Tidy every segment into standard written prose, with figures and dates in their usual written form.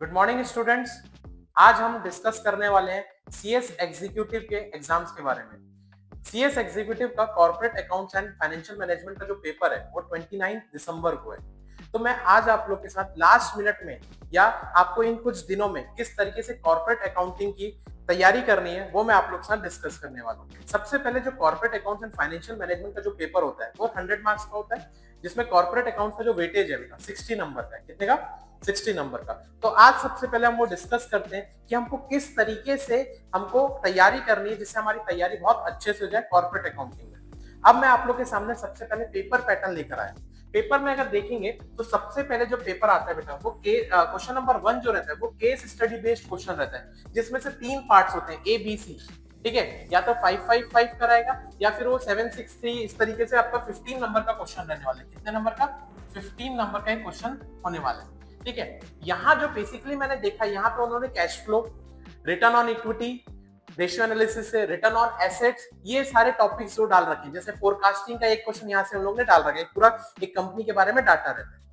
Good morning students. आज हम discuss करने वाले हैं सीएस एग्जीक्यूटिव के एग्जाम्स के बारे में। सीएस एग्जीक्यूटिव का corporate accounts and financial management का जो पेपर है वो 29 दिसंबर को है। तो मैं आज आप लोग के साथ लास्ट मिनट में या आपको इन कुछ दिनों में किस तरीके से कॉर्पोरेट अकाउंटिंग की तैयारी करनी है वो मैं आप लोग के साथ डिस्कस करने वाला हूँ। सबसे पहले जो corporate accounts and financial management का जो पेपर होता है वो 100 मार्क्स का होता है, जिसमें कॉर्पोरेट अकाउंट्स का जो वेटेज है बेटा 60 नंबर का है। कितने का? 60 नंबर का। तो आज सबसे पहले हम वो डिस्कस करते हैं कि हमको किस तरीके से हमको तैयारी करनी है जिससे हमारी तैयारी बहुत अच्छे से हो जाए कॉर्पोरेट अकाउंटिंग में। अब मैं आप लोग के सामने सबसे पहले पेपर पैटर्न लेकर आया। पेपर में अगर देखेंगे तो सबसे पहले जो पेपर आता है बेटा वो क्वेश्चन नंबर 1 जो रहता है वो केस स्टडी बेस्ड क्वेश्चन रहता है, जिसमें से 3 पार्ट्स होते हैं ए बी सी। ठीक है, या तो 555 कराएगा या फिर वो 763, इस तरीके से आपका 15 नंबर का क्वेश्चन रहने वाला है। कितने नंबर का? 15 नंबर का एक क्वेश्चन होने वाला है। ठीक है, यहाँ जो बेसिकली मैंने देखा, यहाँ पे उन्होंने cash flow, return on equity, ratio analysis से रिटर्न ऑन एसेट्स, ये सारे टॉपिक्स जो डाल रखे हैं। जैसे फोरकास्टिंग का एक क्वेश्चन यहाँ से हम लोग ने डाल रखा है, पूरा एक कंपनी के बारे में डाटा रहता है।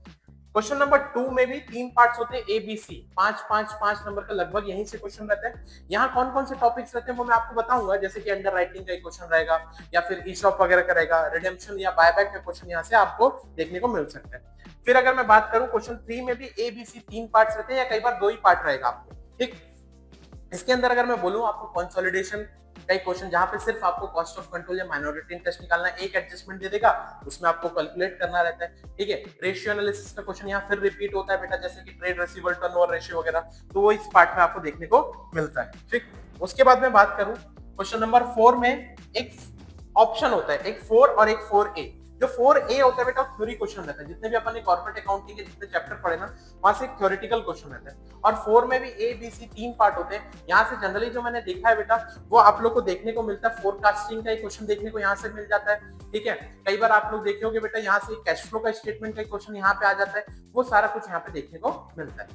क्वेश्चन नंबर 2 में भी 3 पार्ट्स होते हैं ए बी सी, 5 नंबर का लगभग यहीं से क्वेश्चन रहता है। यहाँ कौन कौन से टॉपिक्स रहते हैं वो मैं आपको बताऊंगा, जैसे कि अंडर राइटिंग का एक क्वेश्चन रहेगा या फिर ई शॉप वगैरह का रहेगा, रिडेम्पशन या बायबैक का क्वेश्चन यहाँ से आपको देखने को मिल सकता है। फिर अगर मैं बात करूं क्वेश्चन 3 में भी ए बी सी 3 पार्ट्स रहते हैं या कई बार 2 ही पार्ट रहेगा आपको। ठीक, इसके अंदर अगर मैं बोलूं आपको कंसोलिडेशन का एक क्वेश्चन, जहां पे सिर्फ आपको कॉस्ट ऑफ कंट्रोल या माइनॉरिटी इंटरेस्ट निकालना, एक एडजस्टमेंट दे देगा, उसमें आपको कैलकुलेट करना रहता है। ठीक है, रेशियो एनालिसिस का क्वेश्चन यहाँ फिर रिपीट होता है बेटा, जैसे कि ट्रेड रिसीवेबल टर्नओवर रेशियो वगैरह, तो वो इस पार्ट में आपको देखने को मिलता है। ठीक, उसके बाद मैं बात करूं क्वेश्चन नंबर 4 में एक ऑप्शन होता है, एक 4 और एक 4A। जो 4A होता है बेटा थ्योरी क्वेश्चन रहता है। जितने भी अपन ने कॉर्पोरेट अकाउंटिंग के जितने चैप्टर पढ़े ना, वहां से एक थ्योरेटिकल क्वेश्चन रहता है। और 4 में भी ए बी सी 3 पार्ट होते हैं। यहाँ से जनरली जो मैंने देखा है बेटा वो आप लोग को देखने को मिलता है, फोरकास्टिंग का एक क्वेश्चन देखने को यहाँ से मिल जाता है। ठीक है, कई बार आप लोग देखे होंगे बेटा यहाँ से कैश फ्लो का स्टेटमेंट का क्वेश्चन यहाँ पे आ जाता है। वो सारा कुछ यहाँ पे देखने को मिलता है।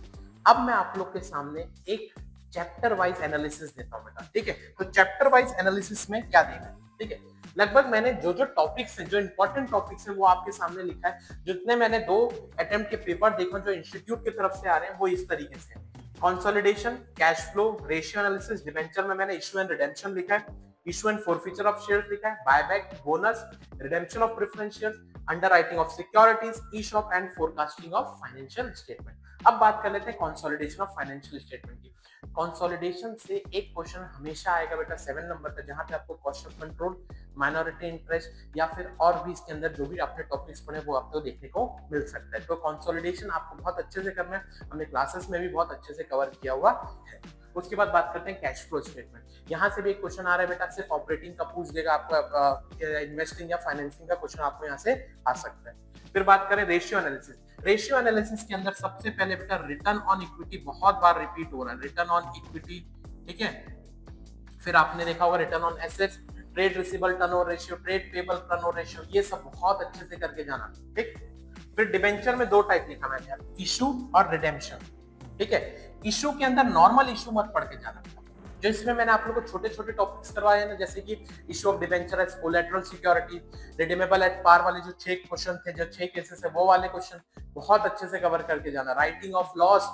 अब मैं आप लोग के सामने एक चैप्टर वाइज एनालिसिस देता हूँ बेटा। ठीक है, तो चैप्टर वाइज एनालिसिस में क्या देना है? ठीक है, लगभग मैंने जो जो टॉपिक्स हैं, जो इंपॉर्टेंट टॉपिक्स हैं, वो आपके सामने लिखा है। जितने मैंने 2 अटेम्प्ट के पेपर देखा जो इंस्टीट्यूट की तरफ से आ रहे हैं वो इस तरीके से: consolidation, cash flow, ratio analysis, debenture में मैंने इशू एंड रिडेम्पशन लिखा है, issue and forfeiture of shares लिखा है, buyback, bonus, redemption of preference shares, underwriting of securities, E shop and forecasting of financial statement. अब बात कर लेते हैं कंसोलिडेशन ऑफ फाइनेंशियल स्टेटमेंट की। कंसोलिडेशन से एक क्वेश्चन हमेशा आएगा बेटा 7 नंबर का, जहां पे आपको cost of control, minority interest या फिर और भी इसके अंदर जो भी आपने टॉपिक्स पढ़े वो आपको देखने को मिल सकता है। तो कंसोलिडेशन आपको बहुत अच्छे से करना है, हमने क्लासेस में भी बहुत अच्छे से कवर किया हुआ है। उसके बाद बात करते हैं कैश फ्लो स्टेटमेंट। यहाँ से भी एक क्वेश्चन आ रहा है बेटा, सिर्फ ऑपरेटिंग का पूछ देगा आपको, इन्वेस्टिंग या फाइनेंसिंग का क्वेश्चन आपको यहाँ से आ सकता है। फिर बात करें रेशियो एनालिसिस। रेशियो एनालिसिस के अंदर सबसे पहले बेटा रिटर्न ऑन इक्विटी बहुत बार रिपीट हो रहा है, रिटर्न ऑन इक्विटी। ठीक है, फिर आपने देखा होगा return on assets, trade receivable turnover ratio, trade payable turnover ratio, ये सब बहुत अच्छे से करके जाना। ठीक, फिर डिबेंचर में 2 टाइप लिखा मैंने, इशू और रिडेम्पशन। ठीक है, इशू के अंदर नॉर्मल इशू मत पढ़ के जाना, जो इसमें मैंने आप लोगों को छोटे छोटे टॉपिक्स करवाए ना, जैसे कि issue of debenture as collateral security, redeemable at par वाले जो 6 क्वेश्चन थे, जो 6 केसेस है, वो वाले क्वेश्चन बहुत अच्छे से कवर करके जाना। Writing of loss,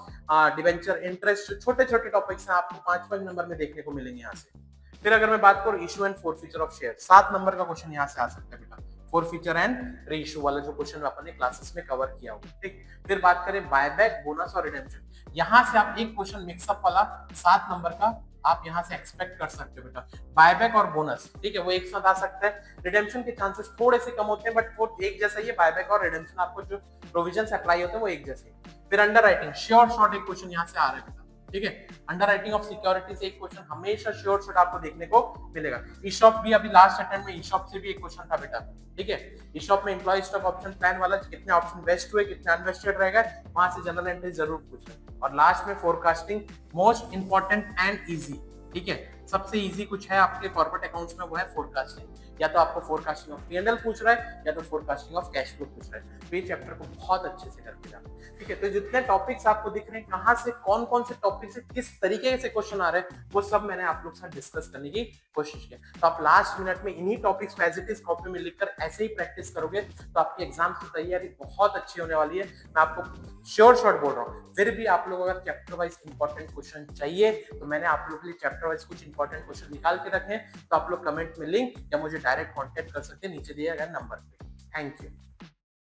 debenture interest, छोटे छोटे टॉपिक्स हैं, आपको 5 नंबर में देखने को मिलेंगे यहाँ से। फिर अगर मैं बात करूं issue and forfeiture of share, 7 number का क्वेश्चन यहाँ से आ सकता है बेटा, फॉरफीचर एंड रीइशू वाला जो क्वेश्चन अपन ने क्लासेस में कवर किया हुआ। ठीक, फिर बात करें बायबैक, बोनस और रिडेम्पशन, यहाँ से आप एक क्वेश्चन मिक्सअप वाला 7 नंबर का आप यहाँ से एक्सपेक्ट कर सकते हो बेटा। बायबैक और बोनस, ठीक है, वो एक साथ आ सकता है। रिडेम्पशन के चांसेस थोड़े से कम होते हैं, बट वो एक जैसा ही है। बायबैक और रिडेम्पशन आपको जो प्रोविजंस अप्लाई होते हैं वो एक जैसे। फिर अंडर राइटिंग, श्योर शॉर्ट एक क्वेश्चन यहाँ से आ रहा है बेटा। ठीक है, अंडर राइटिंग ऑफ सिक्योरिटी से एक क्वेश्चन हमेशा श्योर शॉर्ट आपको देखने को मिलेगा। ई शॉप भी अभी लास्ट अटेम्प्ट में ई शॉप से भी एक क्वेश्चन था बेटा। ठीक है, ई शॉप में एम्प्लॉय स्टॉक ऑप्शन प्लान वाला कितने ऑप्शन वेस्ट हुए, कितने अनवेस्टेड रहेगा, वहां से जनरल एंट्री जरूर पूछे। और लास्ट में forecasting, most important and easy. ठीक है, सबसे इजी कुछ है आपके कॉर्पोरेट अकाउंट्स में, वो है फोरकास्टिंग। या तो आपको फोरकास्टिंग ऑफ P&L पूछ रहा है या तो फोरकास्टिंग ऑफ कैश फ्लो पूछ रहा है, तो ये चैप्टर को बहुत अच्छे से करके जाना। ठीक है, तो जितने टॉपिक्स आपको दिख रहे हैं, कहाँ से कौन कौन से टॉपिक से किस तरीके से क्वेश्चन आ रहे हैं, वो सब मैंने आप लोग के साथ डिस्कस करने की कोशिश की। तो आप लास्ट मिनट में इन्हीं टॉपिक्स को एज इट इज कॉपी में लिखकर ऐसे ही प्रैक्टिस करोगे तो आपकी एग्जाम की तैयारी बहुत अच्छी होने वाली है। मैं आपको श्योर शॉट बोल रहा हूँ। फिर भी आप लोग अगर चैप्टर वाइज इंपॉर्टेंट क्वेश्चन चाहिए तो मैंने आप लोग के लिए चैप्टर वाइज कुछ इंपॉर्टेंट क्वेश्चन निकाल के रखे हैं, तो आप लोग कमेंट में लिंक या मुझे डायरेक्ट कॉन्टेक्ट कर सकते हैं नीचे दिए गए नंबर पे। Thank you.